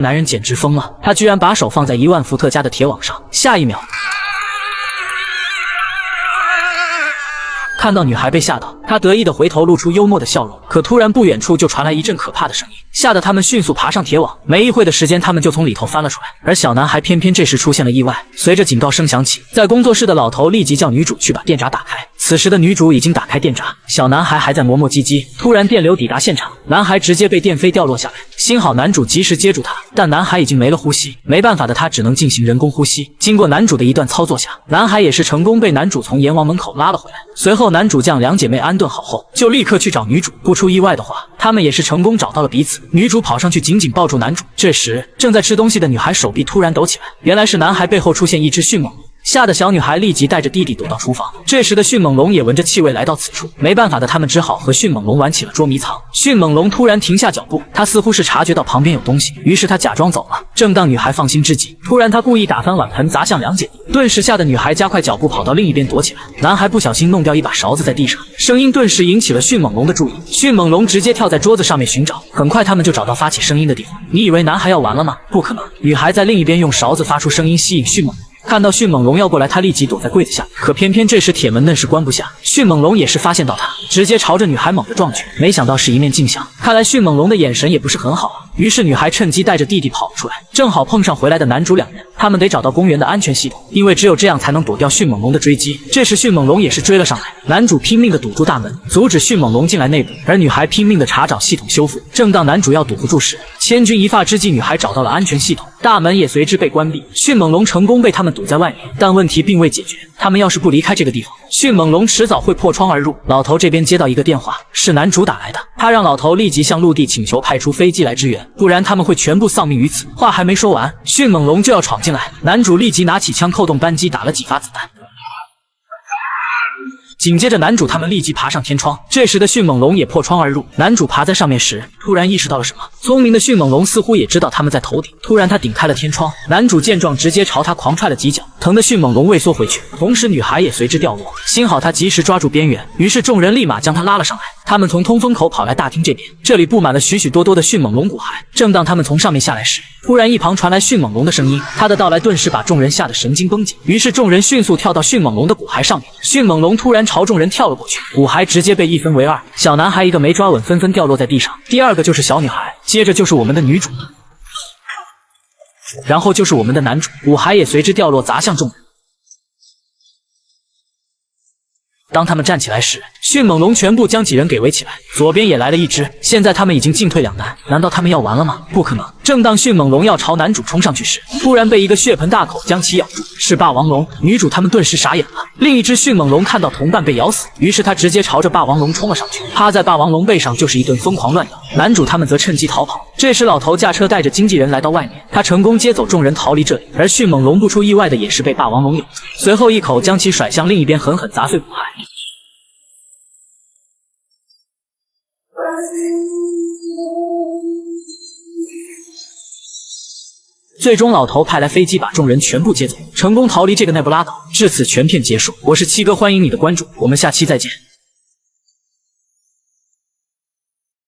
男人简直疯了，他居然把手放在10000伏特加的铁网上，下一秒，看到女孩被吓到，他得意的回头露出幽默的笑容。可突然不远处就传来一阵可怕的声音，吓得他们迅速爬上铁网。没一会的时间，他们就从里头翻了出来。而小男孩偏偏这时出现了意外，随着警告声响起，在工作室的老头立即叫女主去把电闸打开。此时的女主已经打开电闸，小男孩还在磨磨唧唧。突然电流抵达现场，男孩直接被电飞掉落下来。幸好男主及时接住他，但男孩已经没了呼吸，没办法的他只能进行人工呼吸。经过男主的一段操作下，男孩也是成功被男主从阎王门口拉了回来。随后男主将两姐妹安顿好后，就立刻去找女主。不出意外的话，他们也是成功找到了彼此。女主跑上去紧紧抱住男主。这时正在吃东西的女孩手臂突然抖起来，原来是男孩背后出现一只迅猛龙。吓得小女孩立即带着弟弟躲到厨房。这时的迅猛龙也闻着气味来到此处，没办法的他们只好和迅猛龙玩起了捉迷藏。迅猛龙突然停下脚步，他似乎是察觉到旁边有东西，于是他假装走了。正当女孩放心之际，突然他故意打翻碗盆砸向两姐弟，顿时吓得女孩加快脚步跑到另一边躲起来。男孩不小心弄掉一把勺子在地上，声音顿时引起了迅猛龙的注意。迅猛龙直接跳在桌子上面寻找，很快他们就找到发起声音的地方。你以为男孩要完了吗？不可能，女孩在另一边用勺子发出声音吸引迅猛龙。看到迅猛龙要过来，他立即躲在柜子下，可偏偏这时铁门愣是关不下。迅猛龙也是发现到他，直接朝着女孩猛地撞去，没想到是一面镜像。看来迅猛龙的眼神也不是很好啊。于是女孩趁机带着弟弟跑了出来，正好碰上回来的男主两人。他们得找到公园的安全系统，因为只有这样才能躲掉迅猛龙的追击。这时迅猛龙也是追了上来，男主拼命的堵住大门，阻止迅猛龙进来内部，而女孩拼命的查找系统修复。正当男主要堵不住时，千钧一发之际，女孩找到了安全系统，大门也随之被关闭。迅猛龙成功被他们堵在外面，但问题并未解决。他们要是不离开这个地方，迅猛龙迟早会破窗而入。老头这边接到一个电话，是男主打来的，他让老头立即向陆地请求派出飞机来支援，不然他们会全部丧命于此。话还没说完，迅猛龙就要闯进来，男主立即拿起枪扣动扳机，打了几发子弹。紧接着男主他们立即爬上天窗，这时的迅猛龙也破窗而入。男主爬在上面时，突然意识到了什么，聪明的迅猛龙似乎也知道他们在头顶，突然他顶开了天窗。男主见状直接朝他狂踹了几脚，疼的迅猛龙畏缩回去，同时女孩也随之掉落。幸好他及时抓住边缘，于是众人立马将他拉了上来。他们从通风口跑来大厅这边，这里布满了许许多多的迅猛龙骨骸。正当他们从上面下来时，突然一旁传来迅猛龙的声音，他的到来顿时把众人吓得神经绷紧，于是众人迅速跳到迅猛龙的骨骸上面。迅猛龙突然朝众人跳了过去，骨骸直接被一分为二，小男孩一个没抓稳，纷纷掉落在地上，第二个就是小女孩，接着就是我们的女主，然后就是我们的男主，骨骸也随之掉落砸向众人。当他们站起来时，迅猛龙全部将几人给围起来，左边也来了一只。现在他们已经进退两难，难道他们要完了吗？不可能！正当迅猛龙要朝男主冲上去时，突然被一个血盆大口将其咬住，是霸王龙。女主他们顿时傻眼了。另一只迅猛龙看到同伴被咬死，于是他直接朝着霸王龙冲了上去，趴在霸王龙背上就是一顿疯狂乱咬。男主他们则趁机逃跑。这时老头驾车带着经纪人来到外面，他成功接走众人逃离这里，而迅猛龙不出意外的也是被霸王龙咬住，随后一口将其甩向另一边，狠狠砸碎骨骸。最终老头派来飞机把众人全部接走，成功逃离这个奈布拉岛。至此全片结束。我是七哥，欢迎你的关注，我们下期再见。